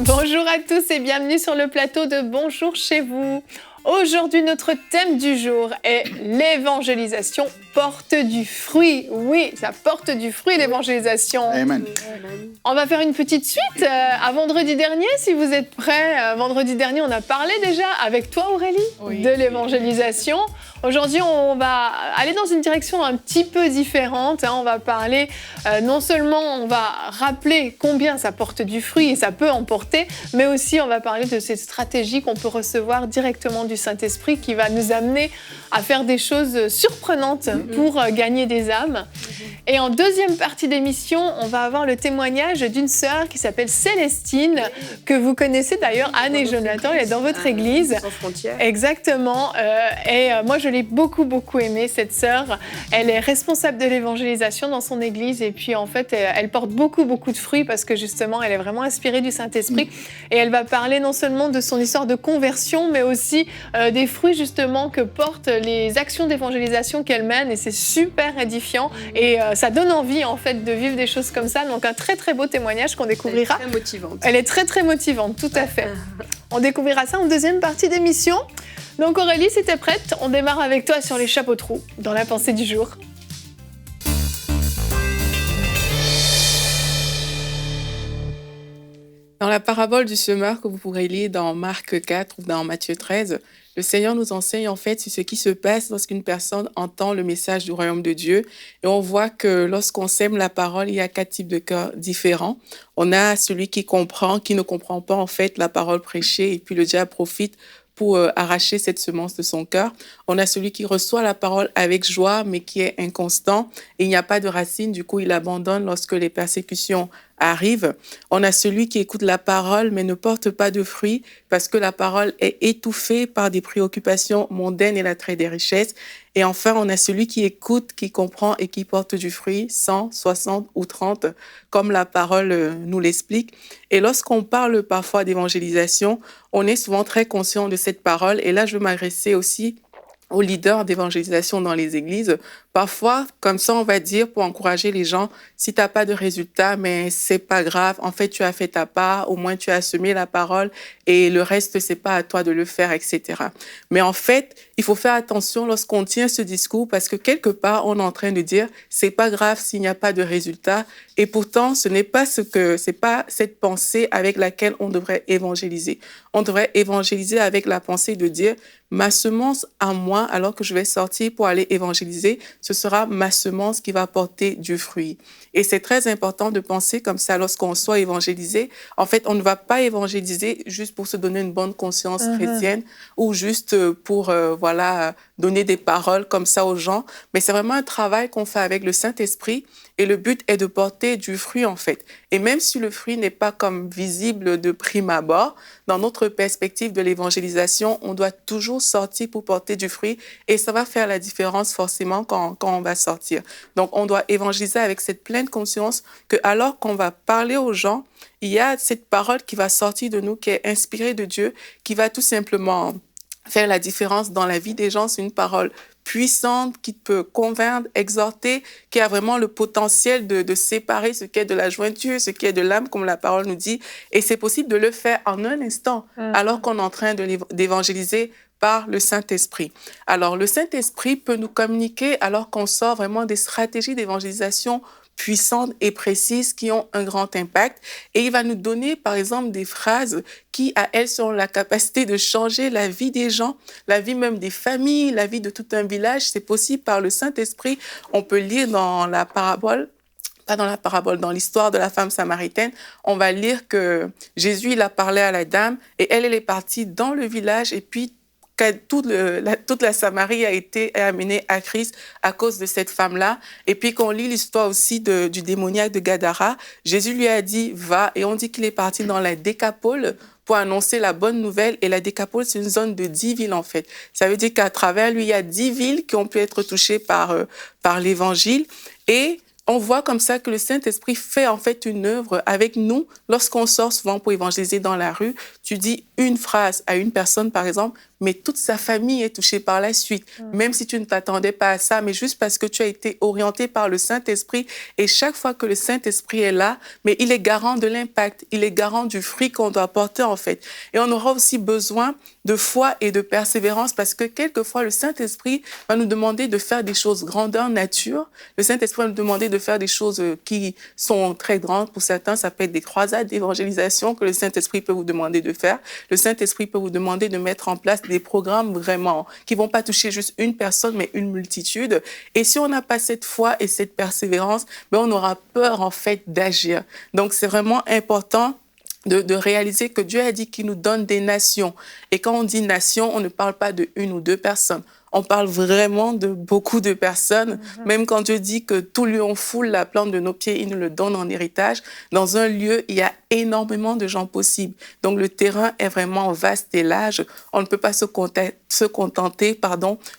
Bonjour à tous et bienvenue sur le plateau de Bonjour chez vous. Aujourd'hui, notre thème du jour est l'évangélisation porte du fruit. Oui, ça porte du fruit, l'évangélisation. Amen. On va faire une petite suite à vendredi dernier, si vous êtes prêts. Vendredi dernier, on a parlé déjà avec toi, Aurélie, de l'évangélisation. Aujourd'hui, on va aller dans une direction un petit peu différente. On va parler, non seulement on va rappeler combien ça porte du fruit et ça peut en porter, mais aussi on va parler de cette stratégie qu'on peut recevoir directement du Saint-Esprit qui va nous amener à faire des choses surprenantes pour gagner des âmes. Et en deuxième partie d'émission, on va avoir le témoignage d'une sœur qui s'appelle Célestine, que vous connaissez d'ailleurs, Anne et Jonathan, elle est dans votre église. Sans frontières. Exactement. Moi, je l'ai beaucoup aimée, cette sœur. Elle est responsable de l'évangélisation dans son église et puis en fait, elle porte beaucoup de fruits parce que justement, elle est vraiment inspirée du Saint-Esprit. Et elle va parler non seulement de son histoire de conversion, mais aussi des fruits justement que portent les actions d'évangélisation qu'elle mène et c'est super édifiant et ça donne envie en fait de vivre des choses comme ça. Donc un très beau témoignage qu'on découvrira. Elle est très motivante. Elle est très motivante, tout à fait. On découvrira ça en deuxième partie d'émission. Donc Aurélie, si t'es prête, on démarre avec toi sur les chapeaux de roue dans la pensée du jour. Dans la parabole du semeur que vous pourrez lire dans Marc 4 ou dans Matthieu 13, le Seigneur nous enseigne en fait sur ce qui se passe lorsqu'une personne entend le message du royaume de Dieu. Et on voit que lorsqu'on sème la parole, il y a 4 types de cœurs différents. On a celui qui comprend, qui ne comprend pas en fait la parole prêchée et puis le diable profite pour arracher cette semence de son cœur. On a celui qui reçoit la parole avec joie, mais qui est inconstant. Et il n'y a pas de racine, du coup, il abandonne lorsque les persécutions arrivent. On a celui qui écoute la parole, mais ne porte pas de fruits, parce que la parole est étouffée par des préoccupations mondaines et l'attrait des richesses. Et enfin, on a celui qui écoute, qui comprend et qui porte du fruit, 100, 60 ou 30, comme la parole nous l'explique. Et lorsqu'on parle parfois d'évangélisation, on est souvent très conscient de cette parole. Et là, je veux m'adresser aussi aux leaders d'évangélisation dans les églises. Parfois, comme ça, on va dire, pour encourager les gens, si tu n'as pas de résultat, mais c'est pas grave. En fait, tu as fait ta part, au moins tu as semé la parole et le reste, c'est pas à toi de le faire, etc. Mais en fait, il faut faire attention lorsqu'on tient ce discours parce que quelque part, on est en train de dire, c'est pas grave s'il n'y a pas de résultat. Et pourtant, c'est pas cette pensée avec laquelle on devrait évangéliser. On devrait évangéliser avec la pensée de dire, ma semence à moi, alors que je vais sortir pour aller évangéliser, ce sera ma semence qui va porter du fruit. Et c'est très important de penser comme ça lorsqu'on soit évangélisé. En fait, on ne va pas évangéliser juste pour se donner une bonne conscience chrétienne ou juste pour donner des paroles comme ça aux gens. Mais c'est vraiment un travail qu'on fait avec le Saint-Esprit et le but est de porter du fruit en fait. Et même si le fruit n'est pas comme visible de prime abord, dans notre perspective de l'évangélisation, on doit toujours sortir pour porter du fruit et ça va faire la différence forcément quand on va sortir. Donc, on doit évangéliser avec cette pleine conscience que alors qu'on va parler aux gens, il y a cette parole qui va sortir de nous, qui est inspirée de Dieu, qui va tout simplement faire la différence dans la vie des gens. C'est une parole puissante qui peut convaincre, exhorter, qui a vraiment le potentiel de séparer ce qui est de la jointure, ce qui est de l'âme, comme la parole nous dit. Et c'est possible de le faire en un instant, alors qu'on est en train d'évangéliser par le Saint-Esprit. Alors, le Saint-Esprit peut nous communiquer alors qu'on sort vraiment des stratégies d'évangélisation puissantes et précises qui ont un grand impact. Et il va nous donner, par exemple, des phrases qui, à elles, ont la capacité de changer la vie des gens, la vie même des familles, la vie de tout un village. C'est possible par le Saint-Esprit. On peut lire dans la parabole, pas dans la parabole, dans l'histoire de la femme samaritaine, on va lire que Jésus, il a parlé à la dame et elle est partie dans le village et puis toute la Samarie a été amenée à Christ à cause de cette femme-là. Et puis, quand on lit l'histoire aussi du démoniaque de Gadara, Jésus lui a dit, va. Et on dit qu'il est parti dans la Décapole pour annoncer la bonne nouvelle. Et la Décapole, c'est une zone de 10 villes, en fait. Ça veut dire qu'à travers lui, il y a 10 villes qui ont pu être touchées par l'Évangile. Et on voit comme ça que le Saint-Esprit fait en fait une œuvre avec nous. Lorsqu'on sort souvent pour évangéliser dans la rue, tu dis une phrase à une personne, par exemple, mais toute sa famille est touchée par la suite. Même si tu ne t'attendais pas à ça, mais juste parce que tu as été orienté par le Saint-Esprit. Et chaque fois que le Saint-Esprit est là, mais il est garant de l'impact, il est garant du fruit qu'on doit porter en fait. Et on aura aussi besoin de foi et de persévérance parce que quelquefois, le Saint-Esprit va nous demander de faire des choses grandeur nature. Le Saint-Esprit va nous demander de faire des choses qui sont très grandes. Pour certains, ça peut être des croisades d'évangélisation que le Saint-Esprit peut vous demander de faire. Le Saint-Esprit peut vous demander de mettre en place des programmes vraiment qui vont pas toucher juste une personne, mais une multitude. Et si on n'a pas cette foi et cette persévérance, ben on aura peur, en fait, d'agir. Donc, c'est vraiment important de réaliser que Dieu a dit qu'il nous donne des nations. Et quand on dit nation, on ne parle pas de une ou deux personnes. On parle vraiment de beaucoup de personnes. Même quand Dieu dit que tout lion foule la plante de nos pieds, il nous le donne en héritage. Dans un lieu, il y a énormément de gens possibles. Donc, le terrain est vraiment vaste et large. On ne peut pas se contenter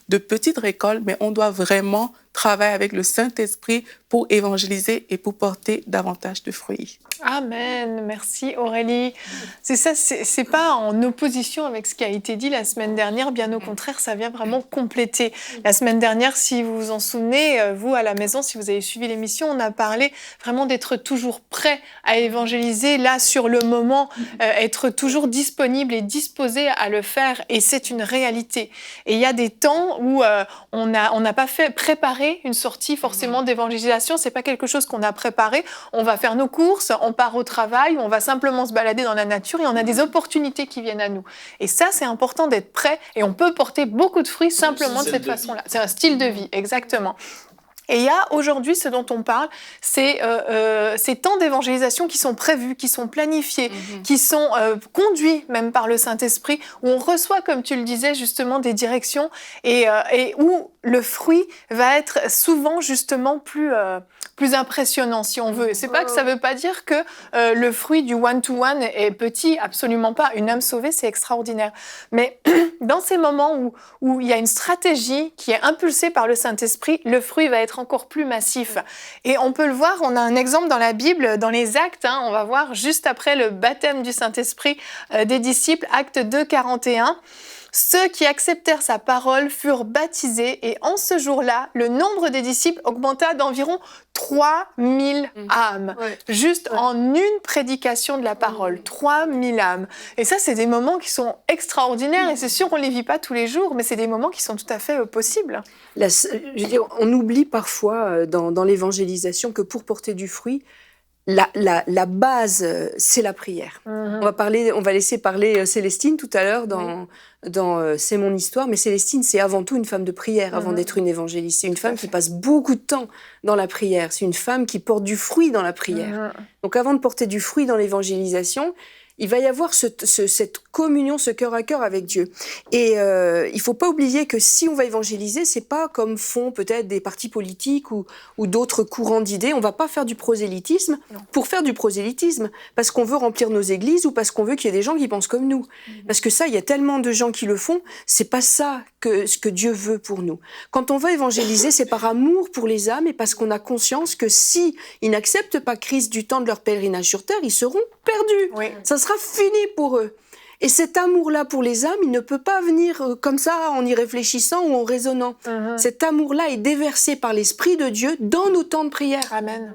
de petites récoltes, mais on doit vraiment travailler avec le Saint-Esprit pour évangéliser et pour porter davantage de fruits. Amen. Merci Aurélie. C'est ça, c'est pas en opposition avec ce qui a été dit la semaine dernière, bien au contraire, ça vient vraiment compléter. La semaine dernière, si vous vous en souvenez, vous à la maison, si vous avez suivi l'émission, on a parlé vraiment d'être toujours prêt à évangéliser, là sur le moment, être toujours disponible et disposé à le faire, et c'est une réalité. Et il y a des temps où on n'a pas préparé une sortie forcément d'évangélisation, c'est pas quelque chose qu'on a préparé. On va faire nos courses, on part au travail, on va simplement se balader dans la nature et on a des opportunités qui viennent à nous. Et ça, c'est important d'être prêt et on peut porter beaucoup de fruits simplement de cette façon-là. C'est un style de vie, exactement. Et il y a aujourd'hui, ce dont on parle, c'est ces temps d'évangélisation qui sont prévus, qui sont planifiés, qui sont conduits même par le Saint-Esprit, où on reçoit, comme tu le disais, justement des directions et où le fruit va être souvent justement plus impressionnant, si on veut. C'est pas que ça veut pas dire que le fruit du one-to-one est petit, absolument pas. Une âme sauvée, c'est extraordinaire. Mais dans ces moments où il y a une stratégie qui est impulsée par le Saint-Esprit, le fruit va être encore plus massif. Et on peut le voir, on a un exemple dans la Bible, dans les Actes, on va voir juste après le baptême du Saint-Esprit des disciples, Actes 2, 41. Ceux qui acceptèrent sa parole furent baptisés et en ce jour-là, le nombre des disciples augmenta d'environ 3000 âmes. Juste en une prédication de la parole. 3000 âmes. Et ça, c'est des moments qui sont extraordinaires et c'est sûr qu'on ne les vit pas tous les jours, mais c'est des moments qui sont tout à fait possibles. Je veux dire, on oublie parfois dans l'évangélisation que pour porter du fruit, la base, c'est la prière. On va laisser parler Célestine tout à l'heure dans C'est mon histoire, mais Célestine, c'est avant tout une femme de prière avant d'être une évangéliste. C'est une femme qui passe beaucoup de temps dans la prière. C'est une femme qui porte du fruit dans la prière. Donc avant de porter du fruit dans l'évangélisation, il va y avoir cette communion, ce cœur à cœur avec Dieu. Et il faut pas oublier que si on va évangéliser, c'est pas comme font peut-être des partis politiques ou d'autres courants d'idées. On va pas faire du prosélytisme pour faire du prosélytisme, parce qu'on veut remplir nos églises ou parce qu'on veut qu'il y ait des gens qui pensent comme nous. Parce que ça, il y a tellement de gens qui le font, c'est pas ça ce que Dieu veut pour nous. Quand on va évangéliser, c'est par amour pour les âmes et parce qu'on a conscience que si ils n'acceptent pas Christ du temps de leur pèlerinage sur terre, ils seront perdus. Ça sera fini pour eux. Et cet amour-là pour les âmes, il ne peut pas venir comme ça en y réfléchissant ou en raisonnant. Cet amour-là est déversé par l'Esprit de Dieu dans nos temps de prière. Amen.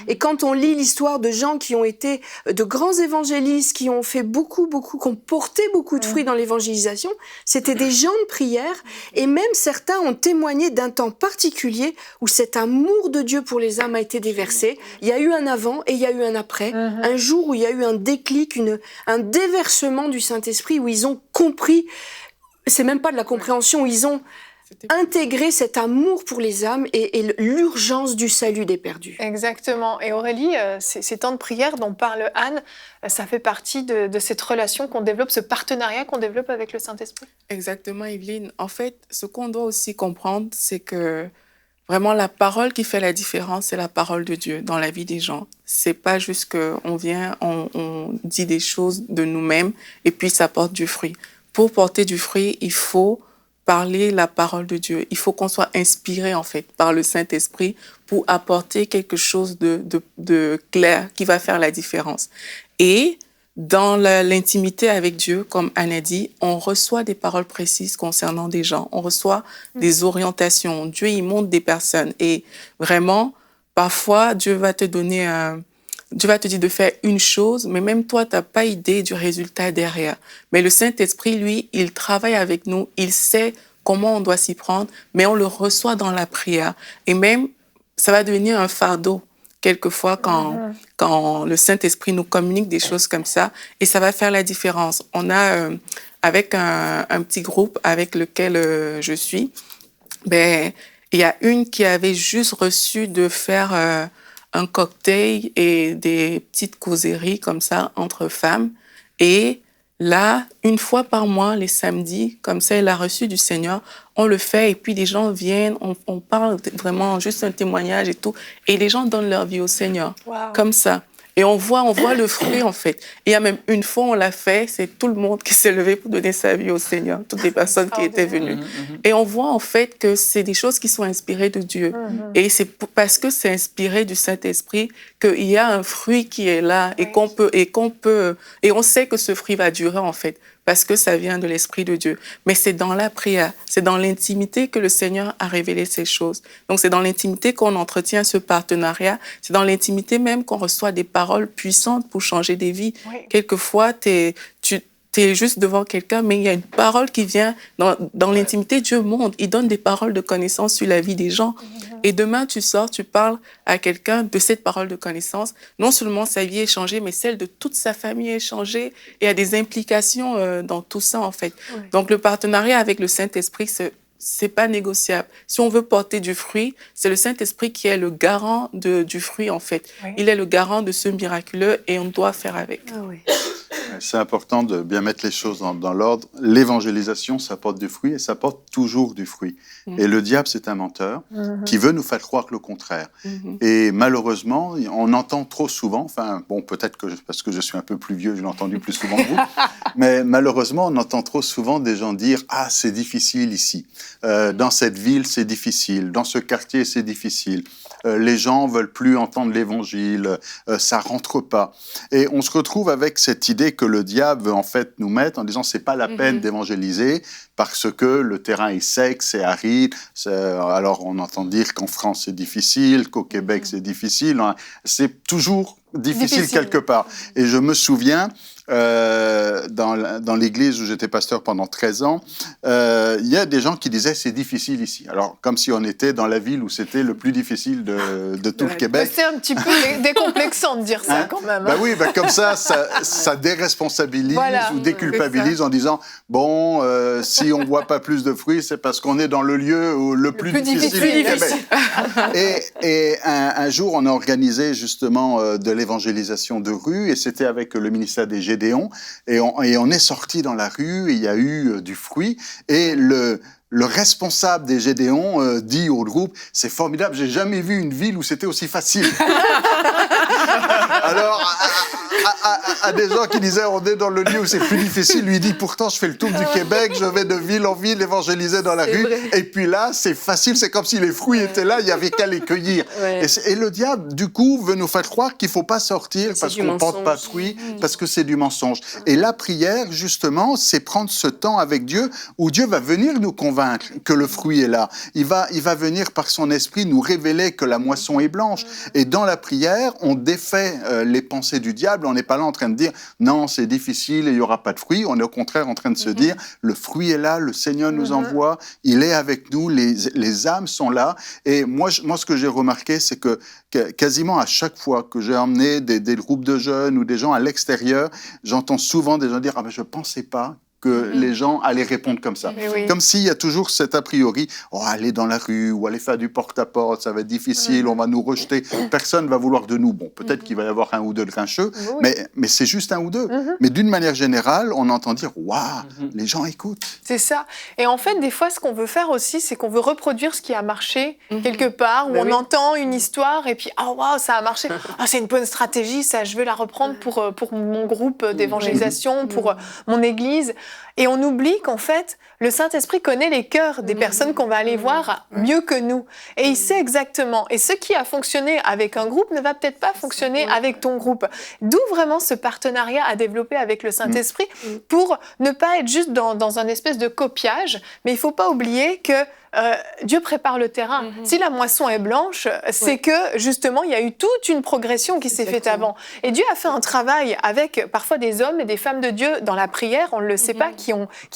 Et quand on lit l'histoire de gens qui ont été de grands évangélistes, qui ont fait beaucoup, qui ont porté beaucoup de fruits dans l'évangélisation, c'était des gens de prière, et même certains ont témoigné d'un temps particulier où cet amour de Dieu pour les âmes a été déversé. Il y a eu un avant et il y a eu un après, un jour où il y a eu un déclic, un déversement du Saint-Esprit, où ils ont compris, c'est même pas de la compréhension, où ils ont intégrer cet amour pour les âmes et l'urgence du salut des perdus. Exactement. Et Aurélie, ces temps de prière dont parle Anne, ça fait partie de cette relation qu'on développe, ce partenariat qu'on développe avec le Saint-Esprit. Exactement, Evelyne. En fait, ce qu'on doit aussi comprendre, c'est que vraiment la parole qui fait la différence, c'est la parole de Dieu dans la vie des gens. C'est pas juste qu'on vient, on dit des choses de nous-mêmes et puis ça porte du fruit. Pour porter du fruit, il faut parler la parole de Dieu. Il faut qu'on soit inspiré, en fait, par le Saint-Esprit pour apporter quelque chose de clair qui va faire la différence. Et dans l'intimité avec Dieu, comme Anne a dit, on reçoit des paroles précises concernant des gens. On reçoit des orientations. Dieu, il montre des personnes. Et vraiment, parfois, Dieu va te donner Dieu va te dire de faire une chose, mais même toi, tu n'as pas idée du résultat derrière. Mais le Saint-Esprit, lui, il travaille avec nous, il sait comment on doit s'y prendre, mais on le reçoit dans la prière. Et même, ça va devenir un fardeau, quelquefois, quand le Saint-Esprit nous communique des choses comme ça, et ça va faire la différence. On a, avec un petit groupe avec lequel je suis, il y a une qui avait juste reçu de faire un cocktail et des petites causeries comme ça entre femmes. Et là, une fois par mois, les samedis, comme ça, elle a reçu du Seigneur, on le fait et puis les gens viennent, on parle vraiment juste un témoignage et tout. Et les gens donnent leur vie au Seigneur, comme ça. Et on voit le fruit, en fait. Et il y a même une fois, on l'a fait, c'est tout le monde qui s'est levé pour donner sa vie au Seigneur, toutes les personnes qui étaient venues. Et on voit, en fait, que c'est des choses qui sont inspirées de Dieu. Et c'est parce que c'est inspiré du Saint-Esprit qu'il y a un fruit qui est là et et on sait que ce fruit va durer, en fait, parce que ça vient de l'Esprit de Dieu. Mais c'est dans la prière, c'est dans l'intimité que le Seigneur a révélé ces choses. Donc, c'est dans l'intimité qu'on entretient ce partenariat. C'est dans l'intimité même qu'on reçoit des paroles puissantes pour changer des vies. Oui. Quelquefois, tu es juste devant quelqu'un, mais il y a une parole qui vient. Dans l'intimité, Dieu montre, il donne des paroles de connaissance sur la vie des gens. Et demain, tu sors, tu parles à quelqu'un de cette parole de connaissance. Non seulement sa vie est changée, mais celle de toute sa famille est changée. Et il y a des implications dans tout ça, en fait. Ouais. Donc, le partenariat avec le Saint-Esprit, c'est pas négociable. Si on veut porter du fruit, c'est le Saint-Esprit qui est le garant du fruit, en fait. Oui. Il est le garant de ce miraculeux et on doit faire avec. Ah oui. C'est important de bien mettre les choses dans l'ordre. L'évangélisation, ça porte du fruit et ça porte toujours du fruit. Et le diable, c'est un menteur qui veut nous faire croire le contraire. Et malheureusement, on entend trop souvent, enfin, bon, peut-être que parce que je suis un peu plus vieux, je l'ai entendu plus souvent que vous, mais malheureusement, on entend trop souvent des gens dire « Ah, c'est difficile ici. Dans cette ville, c'est difficile. Dans ce quartier, c'est difficile. Les gens veulent plus entendre l'évangile. Ça rentre pas. » Et on se retrouve avec cette idée que le diable veut en fait nous mettre en disant c'est pas la peine d'évangéliser parce que le terrain est sec, c'est aride. Alors on entend dire qu'en France c'est difficile, qu'au Québec c'est difficile. C'est toujours difficile quelque part. Et je me souviens dans l'église où j'étais pasteur pendant 13 ans, il y a des gens qui disaient c'est difficile ici. Alors comme si on était dans la ville où c'était le plus difficile de tout le Québec. C'est un petit peu décomplexant de dire ça quand même. Bah oui, comme ça déresponsabilise ou déculpabilise en disant bon, si on voit pas plus de fruits, c'est parce qu'on est dans le lieu où le plus difficile du Québec. Et un jour, on a organisé justement de l'évangélisation de rue et c'était avec le ministère des Gédéons et on est sorti dans la rue et il y a eu du fruit et le responsable des Gédéons dit au groupe « C'est formidable, j'ai jamais vu une ville où c'était aussi facile. » Alors, à des gens qui disaient « On est dans le lieu où c'est plus difficile », lui dit « Pourtant, je fais le tour du Québec, je vais de ville en ville évangéliser dans la rue. » Et puis là, c'est facile, c'est comme si les fruits étaient là, il n'y avait qu'à les cueillir. Ouais. Et le diable, du coup, veut nous faire croire qu'il ne faut pas sortir parce qu'on ne porte pas de fruits, parce que c'est du mensonge. Et la prière, justement, c'est prendre ce temps avec Dieu où Dieu va venir nous convaincre que le fruit est là. Il va venir par son esprit nous révéler que la moisson est blanche. Et dans la prière, on défait les pensées du diable. On n'est pas là en train de dire non, c'est difficile et il n'y aura pas de fruit. On est au contraire en train de se dire le fruit est là, le Seigneur nous envoie, il est avec nous, les âmes sont là. Et moi ce que j'ai remarqué, c'est que quasiment à chaque fois que j'ai emmené des groupes de jeunes ou des gens à l'extérieur, j'entends souvent des gens dire « Ah ben je ne pensais pas que les gens allaient répondre comme ça. Oui. Comme s'il y a toujours cet a priori, oh, aller dans la rue ou aller faire du porte-à-porte, ça va être difficile, on va nous rejeter, personne ne va vouloir de nous. Bon, peut-être qu'il va y avoir un ou deux grincheux, mais c'est juste un ou deux. Mais d'une manière générale, on entend dire, waouh, les gens écoutent. C'est ça. Et en fait, des fois, ce qu'on veut faire aussi, c'est qu'on veut reproduire ce qui a marché quelque part, où on entend une histoire et puis, ah waouh, ça a marché. Ah, c'est une bonne stratégie, ça, je veux la reprendre pour mon groupe d'évangélisation, pour mon église. Et on oublie qu'en fait, le Saint-Esprit connaît les cœurs des personnes qu'on va aller voir mieux que nous. Et il sait exactement. Et ce qui a fonctionné avec un groupe ne va peut-être pas fonctionner avec ton groupe. D'où vraiment ce partenariat à développer avec le Saint-Esprit pour ne pas être juste dans un espèce de copiage. Mais il ne faut pas oublier que Dieu prépare le terrain. Si la moisson est blanche, c'est que justement, il y a eu toute une progression qui s'est faite avant. Et Dieu a fait un travail avec parfois des hommes et des femmes de Dieu dans la prière, on ne le sait pas, qui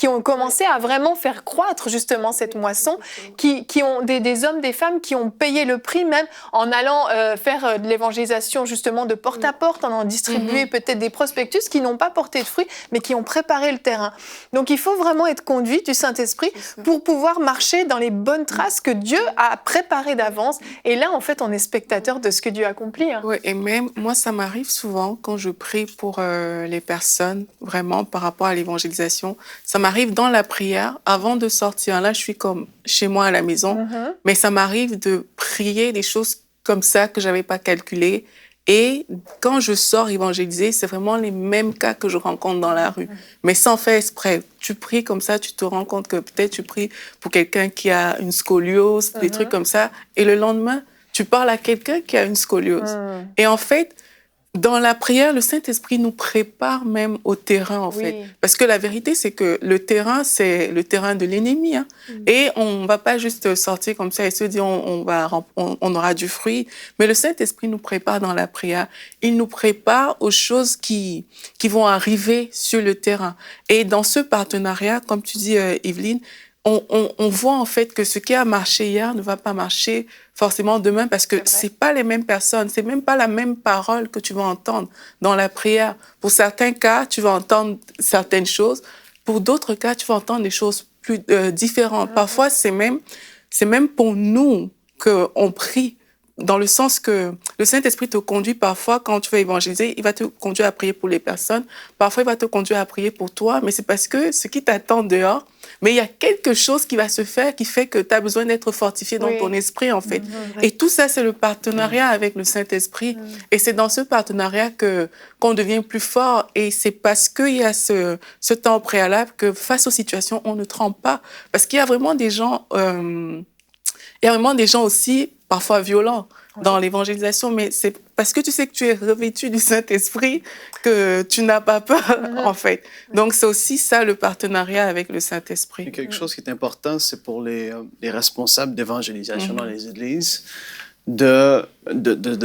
ont commencé à vraiment faire croître justement cette moisson, qui ont des hommes, des femmes qui ont payé le prix même en allant faire de l'évangélisation justement de porte à porte, en distribuer peut-être des prospectus qui n'ont pas porté de fruits, mais qui ont préparé le terrain. Donc il faut vraiment être conduit du Saint-Esprit pour pouvoir marcher dans les bonnes traces que Dieu a préparées d'avance. Et là, en fait, on est spectateur de ce que Dieu accomplit. Oui, et même moi, ça m'arrive souvent quand je prie pour les personnes, vraiment par rapport à l'évangélisation. Ça m'arrive dans la prière, avant de sortir. Là, je suis comme chez moi à la maison, mais ça m'arrive de prier des choses comme ça que je n'avais pas calculées. Et quand je sors évangéliser, c'est vraiment les mêmes cas que je rencontre dans la rue. Mais sans faire exprès. Tu pries comme ça, tu te rends compte que peut-être tu pries pour quelqu'un qui a une scoliose, des trucs comme ça. Et le lendemain, tu parles à quelqu'un qui a une scoliose. Et en fait, dans la prière, le Saint-Esprit nous prépare même au terrain, en fait. Parce que la vérité, c'est que le terrain, c'est le terrain de l'ennemi. Et on ne va pas juste sortir comme ça et se dire on aura du fruit. Mais le Saint-Esprit nous prépare dans la prière. Il nous prépare aux choses qui vont arriver sur le terrain. Et dans ce partenariat, comme tu dis, Evelyne, on voit en fait que ce qui a marché hier ne va pas marcher forcément demain parce que c'est pas les mêmes personnes, c'est même pas la même parole que tu vas entendre dans la prière. Pour certains cas, tu vas entendre certaines choses. Pour d'autres cas, tu vas entendre des choses plus différentes. Parfois, c'est même pour nous qu'on prie. Dans le sens que le Saint-Esprit te conduit parfois, quand tu vas évangéliser, il va te conduire à prier pour les personnes. Parfois, il va te conduire à prier pour toi, mais c'est parce que ce qui t'attend dehors, mais il y a quelque chose qui va se faire qui fait que tu as besoin d'être fortifié dans ton esprit, en fait. Et tout ça, c'est le partenariat avec le Saint-Esprit. Et c'est dans ce partenariat qu'on devient plus fort. Et c'est parce qu'il y a ce temps préalable que face aux situations, on ne tremble pas. Parce qu'il y a vraiment des gens... il y a vraiment des gens aussi, parfois violents, dans l'évangélisation, mais c'est parce que tu sais que tu es revêtu du Saint-Esprit que tu n'as pas peur, en fait. Donc, c'est aussi ça, le partenariat avec le Saint-Esprit. Et quelque chose qui est important, c'est pour les responsables d'évangélisation dans les églises, de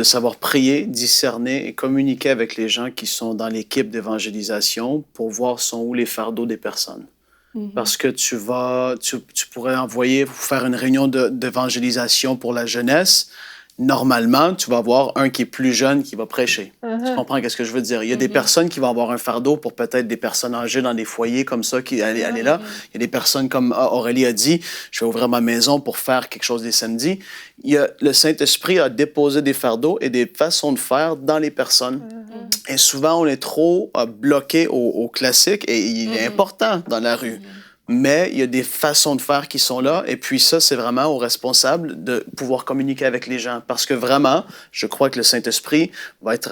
savoir prier, discerner et communiquer avec les gens qui sont dans l'équipe d'évangélisation pour voir sont où les fardeaux des personnes. Parce que tu pourrais envoyer pour faire une réunion d'évangélisation pour la jeunesse. Normalement, tu vas avoir un qui est plus jeune qui va prêcher. Tu comprends qu'est-ce que je veux dire? Il y a des personnes qui vont avoir un fardeau pour peut-être des personnes âgées dans des foyers comme ça, qui aller là. Il y a des personnes comme Aurélie a dit, je vais ouvrir ma maison pour faire quelque chose les samedis. Le Saint-Esprit a déposé des fardeaux et des façons de faire dans les personnes. Et souvent, on est trop bloqué au classique et il est important dans la rue. Mais il y a des façons de faire qui sont là. Et puis ça, c'est vraiment aux responsables de pouvoir communiquer avec les gens. Parce que vraiment, je crois que le Saint-Esprit va être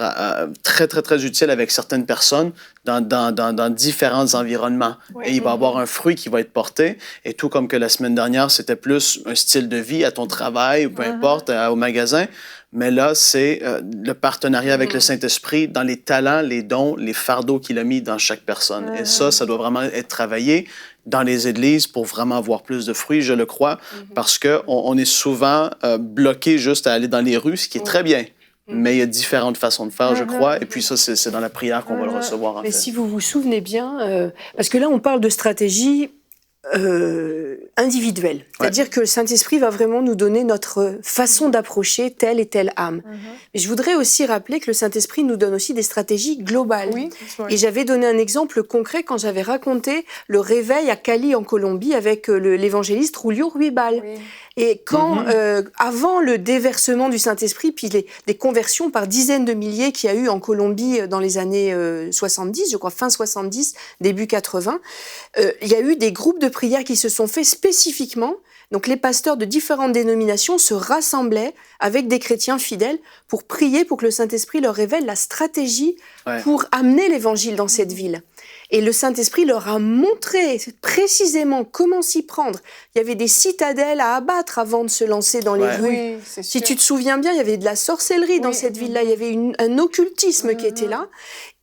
très, très, très utile avec certaines personnes dans différents environnements. Et il va avoir un fruit qui va être porté. Et tout comme que la semaine dernière, c'était plus un style de vie à ton travail, ou peu importe, au magasin. Mais là, c'est le partenariat avec le Saint-Esprit dans les talents, les dons, les fardeaux qu'il a mis dans chaque personne. Et ça doit vraiment être travaillé dans les églises pour vraiment avoir plus de fruits, je le crois, parce qu'on est souvent bloqué juste à aller dans les rues, ce qui est très bien. Mais il y a différentes façons de faire, je crois. Et puis ça, c'est dans la prière qu'on va le recevoir, en fait. Mais si vous vous souvenez bien, parce que là, on parle de stratégie individuelle. C'est-à-dire que le Saint-Esprit va vraiment nous donner notre façon d'approcher telle et telle âme. Mais je voudrais aussi rappeler que le Saint-Esprit nous donne aussi des stratégies globales. Oui. Et j'avais donné un exemple concret quand j'avais raconté le réveil à Cali en Colombie avec l'évangéliste Julio Ruibal. Oui. Et quand, avant le déversement du Saint-Esprit, puis les conversions par dizaines de milliers qu'il y a eu en Colombie dans les années 70, je crois fin 70, début 80, il y a eu des groupes de prière qui se sont faits spécifiquement. Donc les pasteurs de différentes dénominations se rassemblaient avec des chrétiens fidèles pour prier pour que le Saint-Esprit leur révèle la stratégie pour amener l'évangile dans cette ville. Et le Saint-Esprit leur a montré précisément comment s'y prendre. Il y avait des citadelles à abattre avant de se lancer dans les rues. Oui, c'est sûr. Si tu te souviens bien, il y avait de la sorcellerie dans cette ville-là. Il y avait un occultisme qui était là.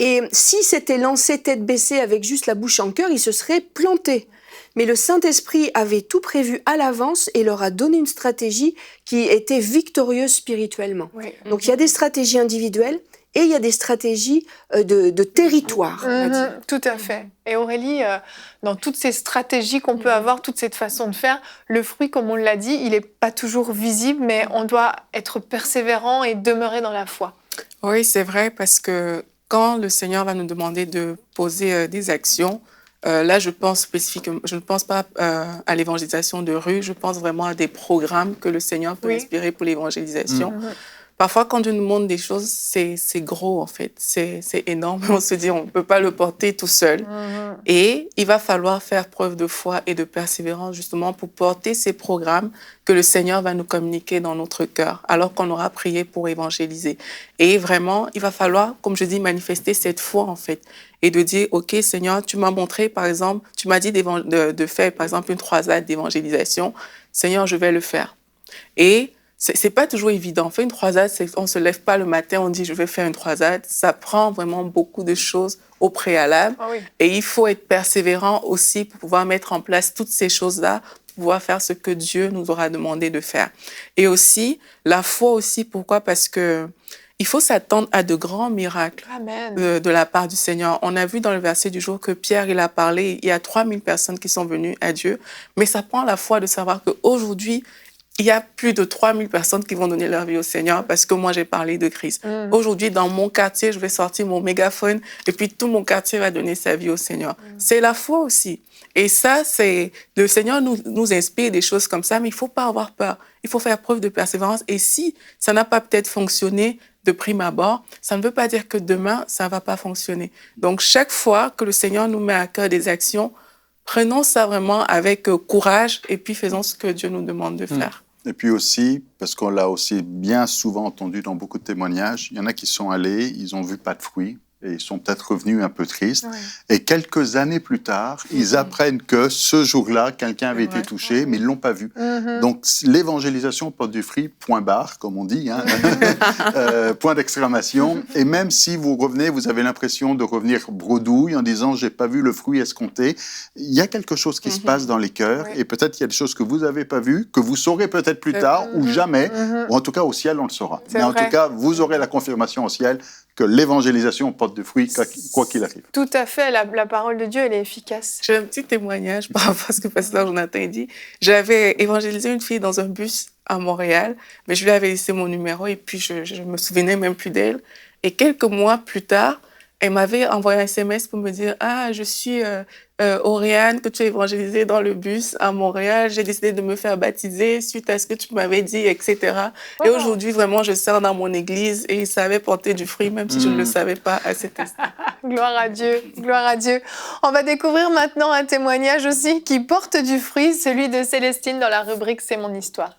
Et si c'était lancé tête baissée avec juste la bouche en cœur, ils se seraient plantés. Mais le Saint-Esprit avait tout prévu à l'avance et leur a donné une stratégie qui était victorieuse spirituellement. Oui. Donc il y a des stratégies individuelles et il y a des stratégies de territoire. On va dire. Tout à fait. Et Aurélie, dans toutes ces stratégies qu'on peut avoir, toute cette façon de faire, le fruit, comme on l'a dit, il n'est pas toujours visible, mais on doit être persévérant et demeurer dans la foi. Oui, c'est vrai, parce que quand le Seigneur va nous demander de poser des actions, là, je pense spécifiquement, je ne pense pas à l'évangélisation de rue, je pense vraiment à des programmes que le Seigneur peut inspirer pour l'évangélisation. Parfois, quand Dieu nous montre des choses, c'est gros, en fait. C'est énorme. On se dit, on ne peut pas le porter tout seul. Et il va falloir faire preuve de foi et de persévérance, justement, pour porter ces programmes que le Seigneur va nous communiquer dans notre cœur, alors qu'on aura prié pour évangéliser. Et vraiment, il va falloir, comme je dis, manifester cette foi, en fait. Et de dire, OK, Seigneur, tu m'as montré, par exemple, tu m'as dit de faire, par exemple, une croisade d'évangélisation. Seigneur, je vais le faire. Et c'est pas toujours évident. On fait une croisade, on se lève pas le matin, on dit je vais faire une croisade. Ça prend vraiment beaucoup de choses au préalable. Et il faut être persévérant aussi pour pouvoir mettre en place toutes ces choses-là, pour pouvoir faire ce que Dieu nous aura demandé de faire. Et aussi, la foi aussi, pourquoi? Parce que il faut s'attendre à de grands miracles de la part du Seigneur. On a vu dans le verset du jour que Pierre, il a parlé, il y a 3000 personnes qui sont venues à Dieu, mais ça prend la foi de savoir qu'aujourd'hui, il y a plus de 3000 personnes qui vont donner leur vie au Seigneur parce que moi, j'ai parlé de Christ. Aujourd'hui, dans mon quartier, je vais sortir mon mégaphone et puis tout mon quartier va donner sa vie au Seigneur. C'est la foi aussi. Et ça, le Seigneur nous inspire des choses comme ça, mais il ne faut pas avoir peur. Il faut faire preuve de persévérance. Et si ça n'a pas peut-être fonctionné de prime abord, ça ne veut pas dire que demain, ça ne va pas fonctionner. Donc, chaque fois que le Seigneur nous met à cœur des actions, prenons ça vraiment avec courage et puis faisons ce que Dieu nous demande de faire. Et puis aussi, parce qu'on l'a aussi bien souvent entendu dans beaucoup de témoignages, il y en a qui sont allés, ils n'ont vu pas de fruits, et ils sont peut-être revenus un peu tristes. Et quelques années plus tard, ils apprennent que ce jour-là, quelqu'un avait été touché, mais ils ne l'ont pas vu. Donc l'évangélisation porte du fruit, point barre, comme on dit, hein, point d'exclamation. Et même si vous revenez, vous avez l'impression de revenir bredouille en disant « j'ai pas vu le fruit escompté », il y a quelque chose qui se passe dans les cœurs, et peut-être il y a des choses que vous n'avez pas vues, que vous saurez peut-être plus tard, ou jamais, ou en tout cas au ciel, on le saura. Mais en tout cas, vous aurez la confirmation au ciel que l'évangélisation porte de fruits, quoi qu'il arrive. Tout à fait, la parole de Dieu, elle est efficace. J'ai un petit témoignage par rapport à ce que Pasteur Jonathan dit. J'avais évangélisé une fille dans un bus à Montréal, mais je lui avais laissé mon numéro et puis je me souvenais même plus d'elle. Et quelques mois plus tard, elle m'avait envoyé un SMS pour me dire « Ah, je suis Oriane, que tu as évangélisée dans le bus à Montréal. J'ai décidé de me faire baptiser suite à ce que tu m'avais dit, etc. » Et aujourd'hui, vraiment, je sers dans mon église et ça avait porté du fruit, même si je ne le savais pas à cet instant. Gloire à Dieu, gloire à Dieu. On va découvrir maintenant un témoignage aussi qui porte du fruit, celui de Célestine dans la rubrique « C'est mon histoire ».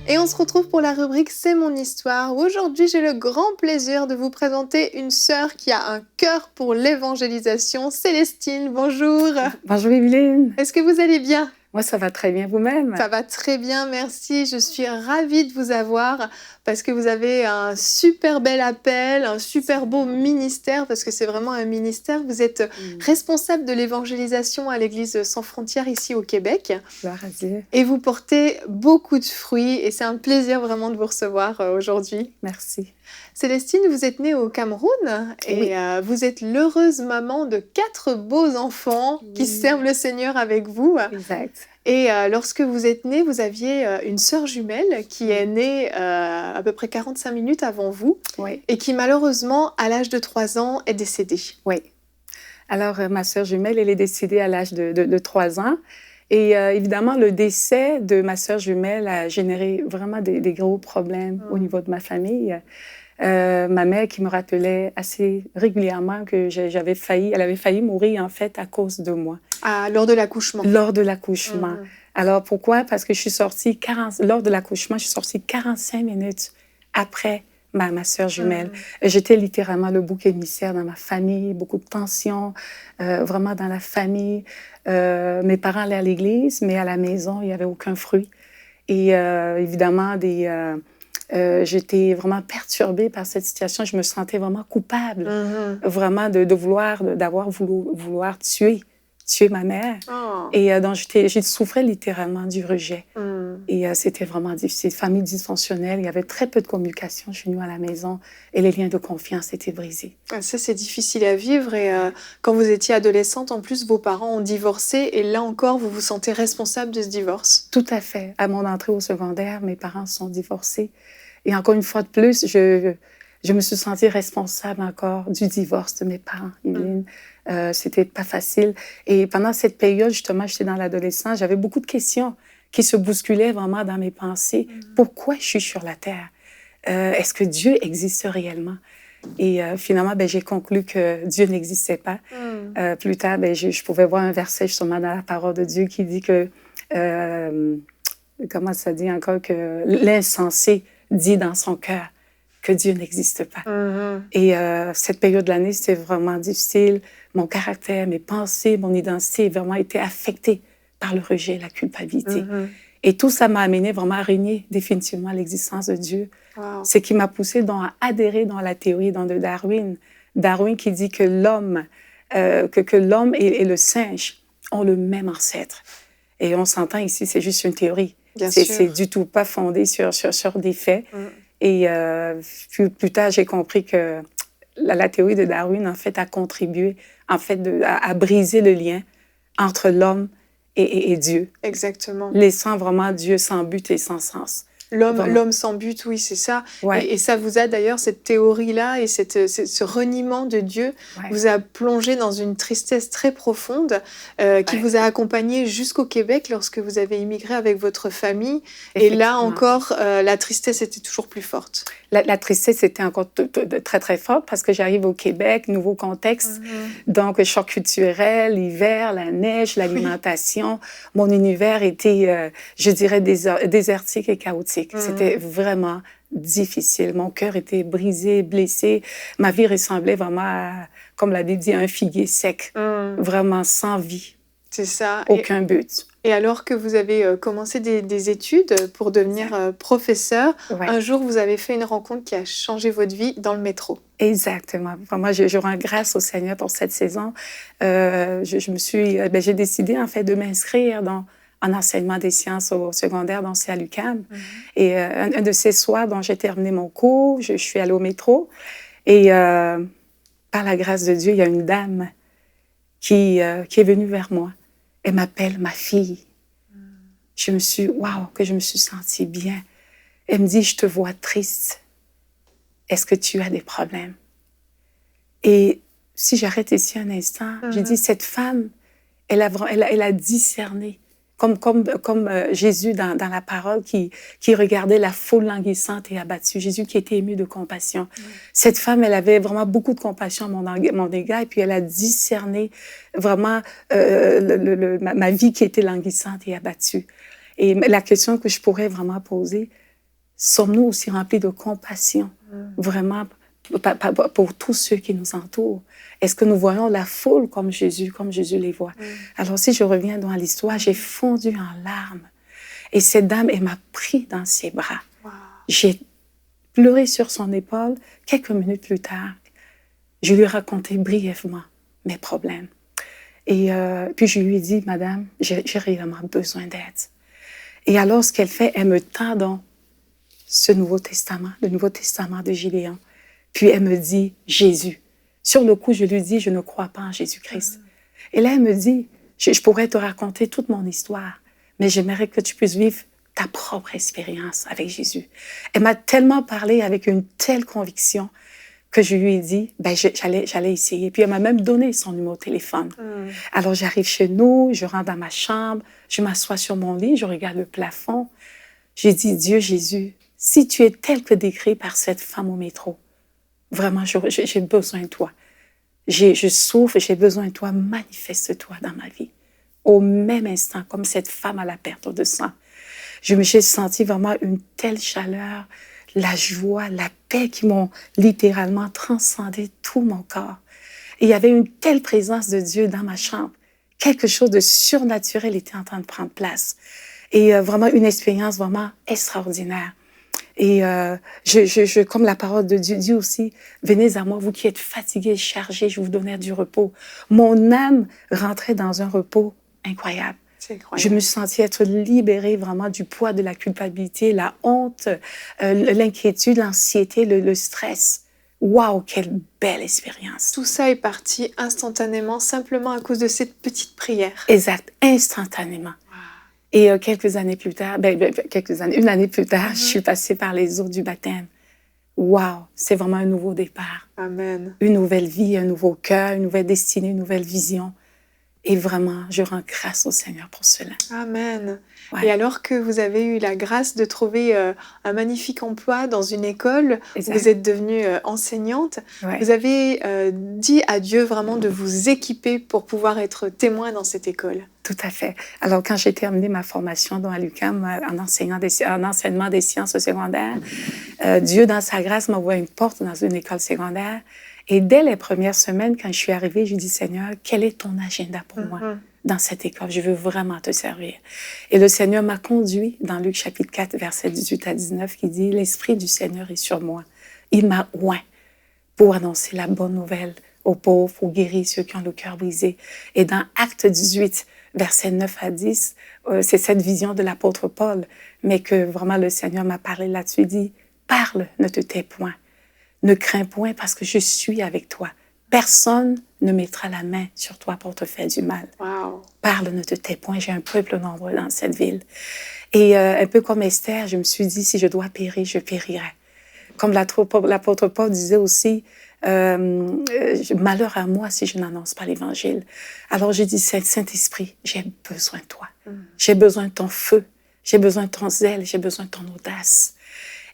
Et on se retrouve pour la rubrique « C'est mon histoire » où aujourd'hui j'ai le grand plaisir de vous présenter une sœur qui a un cœur pour l'évangélisation. Célestine, bonjour. Bonjour Evelyne. Est-ce que vous allez bien ? Moi, ça va très bien, vous-même? Ça va très bien, merci. Je suis ravie de vous avoir parce que vous avez un super bel appel, un super beau ministère, parce que c'est vraiment un ministère. Vous êtes responsable de l'évangélisation à l'Église Sans Frontières ici au Québec. Gloire à Dieu. Et vous portez beaucoup de fruits et c'est un plaisir vraiment de vous recevoir aujourd'hui. Merci. Célestine, vous êtes née au Cameroun et vous êtes l'heureuse maman de 4 beaux enfants qui servent le Seigneur avec vous. Exact. Et lorsque vous êtes née, vous aviez une sœur jumelle qui est née à peu près 45 minutes avant vous et qui malheureusement, à l'âge de 3 ans, est décédée. Oui. Alors, ma sœur jumelle, elle est décédée à l'âge de 3 ans. Et évidemment, le décès de ma sœur jumelle a généré vraiment des gros problèmes au niveau de ma famille. Ma mère qui me rappelait assez régulièrement que elle avait failli mourir en fait à cause de moi. Ah, lors de l'accouchement. Lors de l'accouchement. Alors pourquoi? Parce que lors de l'accouchement, je suis sortie 45 minutes après ma sœur jumelle. J'étais littéralement le bouc émissaire dans ma famille, beaucoup de tensions, vraiment dans la famille. Mes parents allaient à l'église, mais à la maison, il n'y avait aucun fruit. Et évidemment, j'étais vraiment perturbée par cette situation. Je me sentais vraiment coupable, vraiment de vouloir tuer ma mère. Et donc, j'ai souffert littéralement du rejet. Et c'était vraiment difficile. Famille dysfonctionnelle, il y avait très peu de communication chez nous à la maison et les liens de confiance étaient brisés. Ça, c'est difficile à vivre. Et quand vous étiez adolescente, en plus, vos parents ont divorcé. Et là encore, vous vous sentez responsable de ce divorce? Tout à fait. À mon entrée au secondaire, mes parents sont divorcés. Et encore une fois de plus, je me suis sentie responsable encore du divorce de mes parents, Yveline. C'était pas facile. Et pendant cette période, justement, j'étais dans l'adolescence, j'avais beaucoup de questions qui se bousculaient vraiment dans mes pensées. Pourquoi je suis sur la terre? Est-ce que Dieu existe réellement? Et finalement, j'ai conclu que Dieu n'existait pas. Plus tard, je pouvais voir un verset justement dans la parole de Dieu qui dit que, comment ça dit encore, que l'insensé dit dans son cœur que Dieu n'existe pas. Et cette période de l'année, c'était vraiment difficile. Mon caractère, mes pensées, mon identité vraiment été affectée par le rejet, la culpabilité. Et tout ça m'a amené vraiment à renier définitivement l'existence de Dieu. Ce qui m'a poussé donc à adhérer dans la théorie de Darwin. Darwin qui dit que l'homme et le singe ont le même ancêtre. Et on s'entend ici, c'est juste une théorie. C'est du tout pas fondé sur des faits. Et plus tard, j'ai compris que la théorie de Darwin, en fait, a contribué en fait, à briser le lien entre l'homme et Dieu. Exactement. Laissant vraiment Dieu sans but et sans sens. L'homme sans but, oui, c'est ça. Et ça vous a d'ailleurs, cette théorie-là et ce reniement de Dieu vous a plongé dans une tristesse très profonde qui vous a accompagné jusqu'au Québec lorsque vous avez immigré avec votre famille. Et là encore, la tristesse était toujours plus forte. La tristesse était encore très, très forte parce que j'arrive au Québec, nouveau contexte. Donc, choc culturel, l'hiver, la neige, l'alimentation. Mon univers était, je dirais, désertique et chaotique. C'était vraiment difficile. Mon cœur était brisé, blessé. Ma vie ressemblait vraiment à, comme l'a dit, un figuier sec. Vraiment sans vie. C'est ça. Aucun but. Et alors que vous avez commencé des études pour devenir professeur, un jour, vous avez fait une rencontre qui a changé votre vie dans le métro. Exactement. Vraiment, je rends grâce au Seigneur pour cette saison. J'ai décidé, en fait, de m'inscrire en enseignement des sciences au secondaire, donc c'est à l'UQAM. Et un de ces soirs, dont j'ai terminé mon cours, je suis allée au métro. Et par la grâce de Dieu, il y a une dame qui est venue vers moi. Elle m'appelle ma fille. Je me suis sentie bien. Elle me dit, je te vois triste. Est-ce que tu as des problèmes? Et si j'arrête ici un instant, je dis, cette femme, elle a discerné, comme Jésus dans la parole qui regardait la foule languissante et abattue. Jésus qui était ému de compassion. Cette femme, elle avait vraiment beaucoup de compassion à mon égard et puis elle a discerné vraiment ma vie qui était languissante et abattue. Et la question que je pourrais vraiment poser, sommes-nous aussi remplis de compassion, vraiment, pour tous ceux qui nous entourent? Est-ce que nous voyons la foule comme Jésus les voit? Alors, si je reviens dans l'histoire, j'ai fondu en larmes. Et cette dame, elle m'a pris dans ses bras. J'ai pleuré sur son épaule. Quelques minutes plus tard, je lui ai raconté brièvement mes problèmes. Et puis, je lui ai dit, Madame, j'ai réellement besoin d'aide. Et alors, ce qu'elle fait, elle me tend donc ce Nouveau Testament, le Nouveau Testament de Gideon. Puis elle me dit, Jésus. Sur le coup, je lui dis, je ne crois pas en Jésus-Christ. Et là, elle me dit, je pourrais te raconter toute mon histoire, mais j'aimerais que tu puisses vivre ta propre expérience avec Jésus. Elle m'a tellement parlé avec une telle conviction que je lui ai dit, j'allais essayer. Puis elle m'a même donné son numéro de téléphone. Alors j'arrive chez nous, je rentre dans ma chambre, je m'assois sur mon lit, je regarde le plafond. J'ai dit, Dieu Jésus, si tu es tel que décrit par cette femme au métro, vraiment, j'ai besoin de toi. Je souffre, j'ai besoin de toi, manifeste-toi dans ma vie. Au même instant, comme cette femme à la perte de sang, je me suis sentie vraiment une telle chaleur, la joie, la paix qui m'ont littéralement transcendé tout mon corps. Et il y avait une telle présence de Dieu dans ma chambre. Quelque chose de surnaturel était en train de prendre place. Et vraiment une expérience vraiment extraordinaire. Et comme la parole de Dieu dit aussi, venez à moi, vous qui êtes fatigués, chargés, je vous donnerai du repos. Mon âme rentrait dans un repos incroyable. Je me sentais être libérée vraiment du poids de la culpabilité, la honte, l'inquiétude, l'anxiété, le stress. Waouh, quelle belle expérience. Tout ça est parti instantanément, simplement à cause de cette petite prière. Exact, instantanément. Et quelques années plus tard, une année plus tard, je suis passée par les eaux du baptême. Waouh, c'est vraiment un nouveau départ. Amen. Une nouvelle vie, un nouveau cœur, une nouvelle destinée, une nouvelle vision. Et vraiment, je rends grâce au Seigneur pour cela. Amen. Ouais. Et alors que vous avez eu la grâce de trouver un magnifique emploi dans une école, Exact. vous êtes devenue enseignante, Ouais. vous avez dit à Dieu vraiment de vous équiper pour pouvoir être témoin dans cette école. Tout à fait. Alors, quand j'ai terminé ma formation à l'UQAM en enseignement des sciences secondaires, Dieu, dans sa grâce, m'a ouvert une porte dans une école secondaire. Et dès les premières semaines, quand je suis arrivée, je dis, Seigneur, quel est ton agenda pour moi dans cette école? Je veux vraiment te servir. Et le Seigneur m'a conduit dans Luc chapitre 4, versets 18 à 19, qui dit, l'Esprit du Seigneur est sur moi. Il m'a oint pour annoncer la bonne nouvelle aux pauvres, pour guérir ceux qui ont le cœur brisé. Et dans Acte 18, versets 9 à 10, c'est cette vision de l'apôtre Paul, mais que vraiment le Seigneur m'a parlé là-dessus. Il dit, parle, ne te tais point. Ne crains point parce que je suis avec toi. Personne ne mettra la main sur toi pour te faire du mal. Wow. Parle, ne te tais point. J'ai un peuple nombreux dans cette ville. Et un peu comme Esther, je me suis dit, si je dois périr, je périrai. Comme l'apôtre Paul disait aussi, malheur à moi si je n'annonce pas l'Évangile. Alors j'ai dit, Saint-Esprit, j'ai besoin de toi. J'ai besoin de ton feu. J'ai besoin de ton zèle. J'ai besoin de ton audace.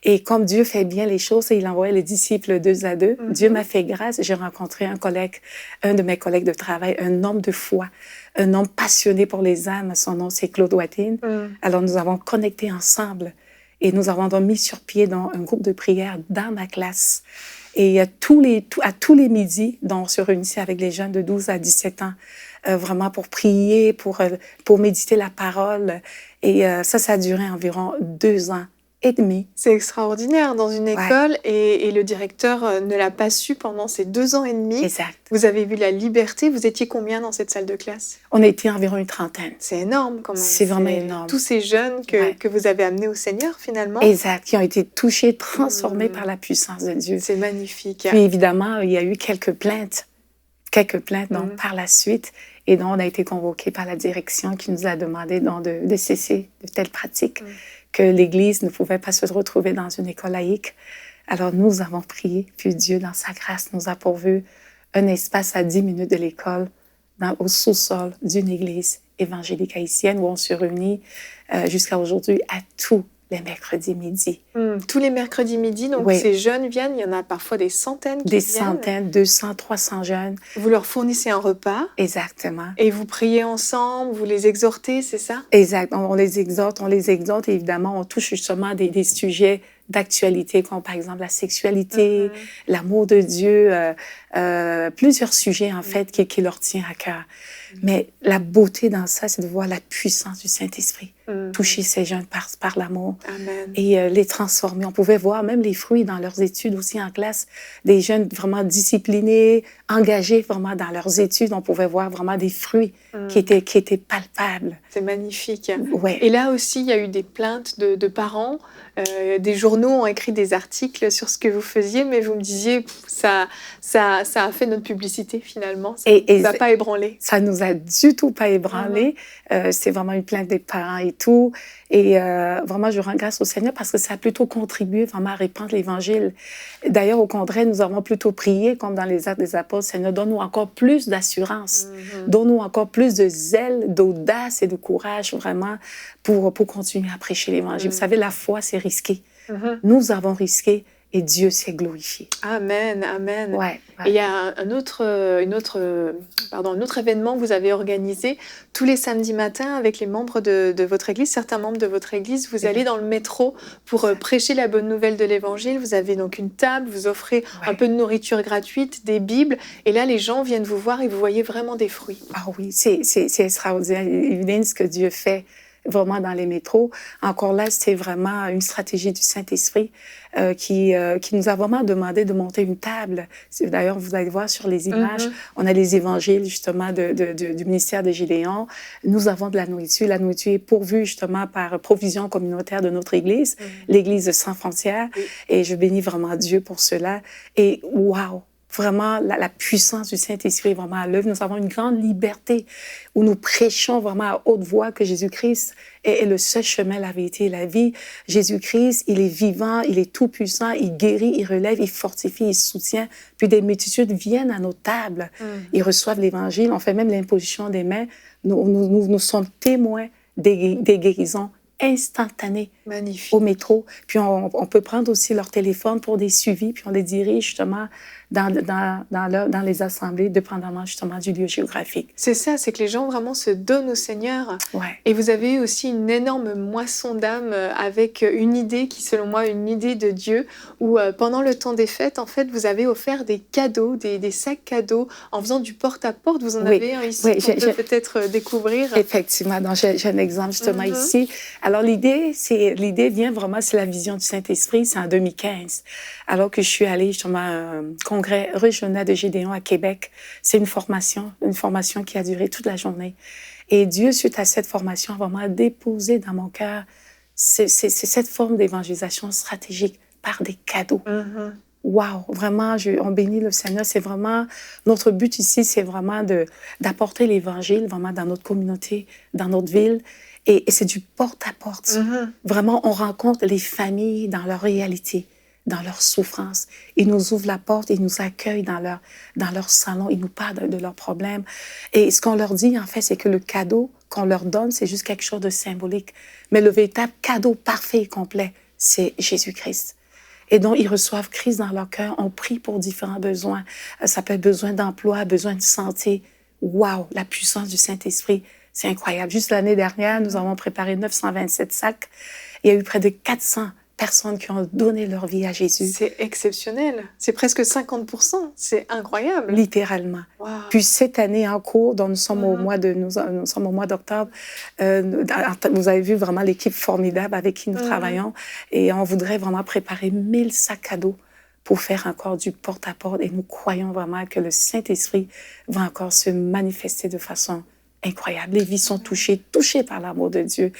Et comme Dieu fait bien les choses, et il envoyait les disciples 2 à 2, Dieu m'a fait grâce. J'ai rencontré un de mes collègues de travail, un homme de foi, un homme passionné pour les âmes. Son nom, c'est Claude Watine. Alors, nous avons connecté ensemble et nous avons donc mis sur pied un groupe de prière dans ma classe. Et à tous les midis, donc, on se réunissait avec les jeunes de 12 à 17 ans, vraiment pour prier, pour méditer la parole. Et ça a duré environ 2 ans et demi. C'est extraordinaire dans une école et le directeur ne l'a pas su pendant ces 2 ans et demi. Exact. Vous avez vu la liberté. Vous étiez combien dans cette salle de classe? On était environ une trentaine. C'est énorme quand même. C'est vraiment énorme. Tous ces jeunes que vous avez amenés au Seigneur finalement. Exact, qui ont été touchés, transformés par la puissance de Dieu. C'est magnifique. Puis évidemment, il y a eu quelques plaintes donc, par la suite. Et donc, on a été convoqués par la direction qui nous a demandé donc, de cesser de telles pratiques. Que l'Église ne pouvait pas se retrouver dans une école laïque. Alors, nous avons prié, puis Dieu, dans sa grâce, nous a pourvu un espace à 10 minutes de l'école, au sous-sol d'une église évangélique haïtienne, où on se réunit jusqu'à aujourd'hui à tous les mercredis midi. Tous les mercredis midi, donc ces jeunes viennent, il y en a parfois des centaines qui viennent. Des centaines, 200, 300 jeunes. Vous leur fournissez un repas. Exactement. Et vous priez ensemble, vous les exhortez, c'est ça? Exact. On les exhorte, et évidemment, on touche justement des sujets d'actualité, comme par exemple la sexualité, l'amour de Dieu, plusieurs sujets en fait qui leur tient à cœur. Mais la beauté dans ça, c'est de voir la puissance du Saint-Esprit toucher ces jeunes par l'amour et les transformer. On pouvait voir même les fruits dans leurs études aussi en classe, des jeunes vraiment disciplinés, engagés vraiment dans leurs études. On pouvait voir vraiment des fruits qui étaient palpables. C'est magnifique. Ouais. Et là aussi, il y a eu des plaintes de parents, des journaux journaux ont écrit des articles sur ce que vous faisiez, mais vous me disiez ça a fait notre publicité finalement. Ça ne nous a pas ébranlé. Ça nous a du tout pas ébranlé. C'est vraiment une plainte des parents et tout. Et vraiment, je rends grâce au Seigneur parce que ça a plutôt contribué vraiment à répandre l'Évangile. D'ailleurs, au contraire, nous avons plutôt prié, comme dans les Actes des Apôtres, Seigneur, donne-nous encore plus d'assurance, donne-nous encore plus de zèle, d'audace et de courage, vraiment, pour continuer à prêcher l'Évangile. Vous savez, la foi, c'est risqué. Nous avons risqué et Dieu s'est glorifié. Amen, amen. Ouais. Et il y a un autre événement que vous avez organisé tous les samedis matins avec les membres de votre église, certains membres de votre église. Vous allez dans le métro pour prêcher la bonne nouvelle de l'évangile. Vous avez donc une table, vous offrez un peu de nourriture gratuite, des bibles. Et là, les gens viennent vous voir et vous voyez vraiment des fruits. Ah oui, c'est extraordinaire. Évidemment, ce que Dieu fait vraiment dans les métros. Encore là, c'est vraiment une stratégie du Saint-Esprit qui nous a vraiment demandé de monter une table. D'ailleurs, vous allez voir sur les images, on a les évangiles justement du ministère de Gédéon. Nous avons de la nourriture. La nourriture est pourvue justement par provision communautaire de notre Église, l'Église Sans Frontières. Et je bénis vraiment Dieu pour cela. Et waouh! Vraiment, la puissance du Saint-Esprit est vraiment à l'œuvre. Nous avons une grande liberté où nous prêchons vraiment à haute voix que Jésus-Christ est le seul chemin, la vérité et la vie. Jésus-Christ, il est vivant, il est tout-puissant, il guérit, il relève, il fortifie, il soutient. Puis des multitudes viennent à nos tables, ils reçoivent l'Évangile, on fait même l'imposition des mains. Nous sommes témoins des guérisons instantanées. Magnifique. Au métro. Puis on peut prendre aussi leur téléphone pour des suivis, puis on les dirige justement dans les assemblées, dépendamment justement du lieu géographique. C'est ça, c'est que les gens vraiment se donnent au Seigneur. Ouais. Et vous avez aussi une énorme moisson d'âme avec une idée qui, selon moi, une idée de Dieu, où pendant le temps des fêtes, en fait, vous avez offert des cadeaux, des sacs cadeaux, en faisant du porte-à-porte. Vous en avez un ici qu'on peut peut-être découvrir. Effectivement, donc j'ai un exemple justement ici. Alors l'idée vient vraiment, c'est la vision du Saint-Esprit, c'est en 2015. Alors que je suis allée justement à un congrès régional de Gédéon à Québec. C'est une formation qui a duré toute la journée. Et Dieu, suite à cette formation, a vraiment déposé dans mon cœur c'est cette forme d'évangélisation stratégique par des cadeaux. Wow, vraiment, on bénit le Seigneur. C'est vraiment, notre but ici, c'est vraiment d'apporter l'Évangile vraiment dans notre communauté, dans notre ville. Et c'est du porte-à-porte. Vraiment, on rencontre les familles dans leur réalité, dans leur souffrance. Ils nous ouvrent la porte, ils nous accueillent dans leur salon, ils nous parlent de leurs problèmes. Et ce qu'on leur dit, en fait, c'est que le cadeau qu'on leur donne, c'est juste quelque chose de symbolique. Mais le véritable cadeau parfait et complet, c'est Jésus-Christ. Et donc, ils reçoivent Christ dans leur cœur. On prie pour différents besoins. Ça peut être besoin d'emploi, besoin de santé. Wow, la puissance du Saint-Esprit, c'est incroyable. Juste l'année dernière, nous avons préparé 927 sacs. Il y a eu près de 400 personnes qui ont donné leur vie à Jésus. C'est exceptionnel. C'est presque 50%. C'est incroyable. Littéralement. Wow. Puis cette année en cours, dont nous sommes au mois d'octobre, vous avez vu vraiment l'équipe formidable avec qui nous travaillons. Et on voudrait vraiment préparer 1000 sacs cadeaux pour faire encore du porte-à-porte. Et nous croyons vraiment que le Saint-Esprit va encore se manifester de façon incroyable. Les vies sont touchées par l'amour de Dieu.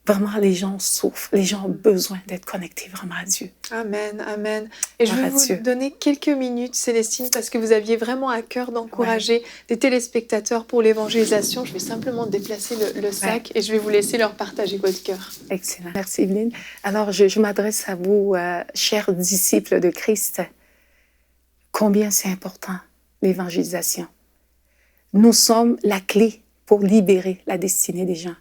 Vraiment, les gens souffrent. Les gens ont besoin d'être connectés vraiment à Dieu. Amen, amen. Et je vais vous donner quelques minutes, Célestine, parce que vous aviez vraiment à cœur d'encourager des téléspectateurs pour l'évangélisation. Je vais simplement déplacer le sac et je vais vous laisser leur partager votre cœur. Excellent. Merci, Evelyne. Alors, je m'adresse à vous, chers disciples de Christ. Combien c'est important, l'évangélisation. Nous sommes la clé pour libérer la destinée des gens.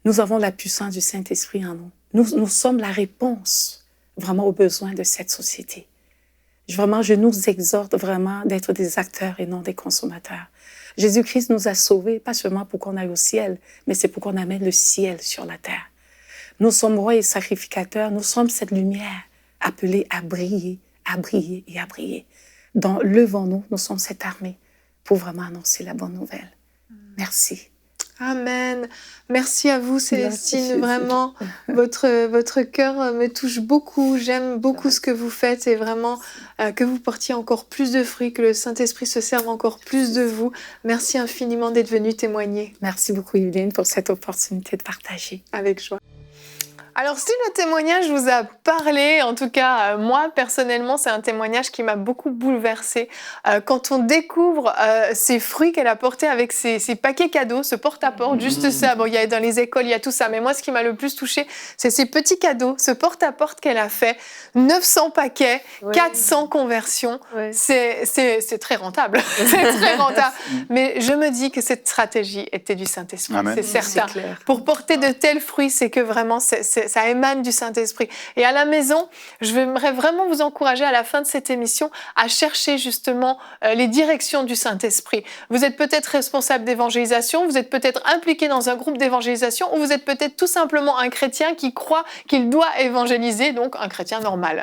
Nous avons la puissance du Saint-Esprit en nous. Nous sommes la réponse vraiment aux besoins de cette société. Je nous exhorte vraiment d'être des acteurs et non des consommateurs. Jésus-Christ nous a sauvés, pas seulement pour qu'on aille au ciel, mais c'est pour qu'on amène le ciel sur la terre. Nous sommes rois et sacrificateurs, nous sommes cette lumière appelée à briller, à briller et à briller. Donc, levons-nous, nous sommes cette armée pour vraiment annoncer la bonne nouvelle. Merci. Amen. Merci à vous, Célestine. Vraiment, votre cœur me touche beaucoup. J'aime beaucoup ce que vous faites et vraiment que vous portiez encore plus de fruits, que le Saint-Esprit se serve encore plus de vous. Merci infiniment d'être venu témoigner. Merci beaucoup, Evelyne, pour cette opportunité de partager. Avec joie. Alors, si le témoignage vous a parlé, en tout cas, moi, personnellement, c'est un témoignage qui m'a beaucoup bouleversée. Quand on découvre ces fruits qu'elle a portés avec ces paquets cadeaux, ce porte-à-porte, juste ça. Bon, il y a dans les écoles, il y a tout ça. Mais moi, ce qui m'a le plus touchée, c'est ces petits cadeaux, ce porte-à-porte qu'elle a fait. 900 paquets, 400 conversions. C'est très rentable. C'est très rentable. Mais je me dis que cette stratégie était du Saint-Esprit. Amen. C'est certain. C'est clair. Pour porter de tels fruits, c'est que vraiment, ça émane du Saint-Esprit. Et à la maison, je voudrais vraiment vous encourager à la fin de cette émission à chercher justement les directions du Saint-Esprit. Vous êtes peut-être responsable d'évangélisation, vous êtes peut-être impliqué dans un groupe d'évangélisation, ou vous êtes peut-être tout simplement un chrétien qui croit qu'il doit évangéliser, donc un chrétien normal.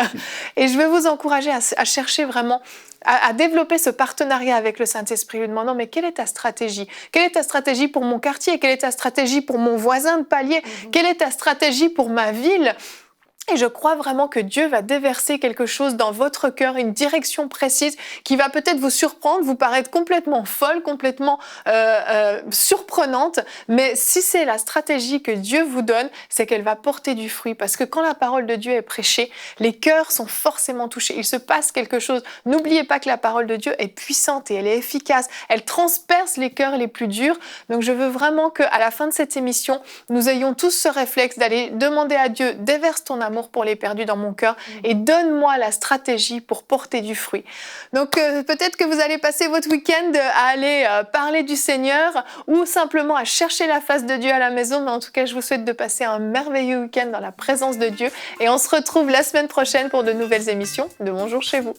Et je veux vous encourager à chercher vraiment à développer ce partenariat avec le Saint-Esprit, lui demandant mais quelle est ta stratégie ? Quelle est ta stratégie pour mon quartier ? Quelle est ta stratégie pour mon voisin de palier ? Quelle est ta stratégie pour ma ville ? Et je crois vraiment que Dieu va déverser quelque chose dans votre cœur, une direction précise qui va peut-être vous surprendre, vous paraître complètement folle, complètement surprenante. Mais si c'est la stratégie que Dieu vous donne, c'est qu'elle va porter du fruit. Parce que quand la parole de Dieu est prêchée, les cœurs sont forcément touchés. Il se passe quelque chose. N'oubliez pas que la parole de Dieu est puissante et elle est efficace. Elle transperce les cœurs les plus durs. Donc je veux vraiment qu'à la fin de cette émission, nous ayons tous ce réflexe d'aller demander à Dieu, déverse ton amour pour les perdus dans mon cœur et donne-moi la stratégie pour porter du fruit. Donc peut-être que vous allez passer votre week-end à aller parler du Seigneur ou simplement à chercher la face de Dieu à la maison, mais en tout cas je vous souhaite de passer un merveilleux week-end dans la présence de Dieu et on se retrouve la semaine prochaine pour de nouvelles émissions de Bonjour chez vous.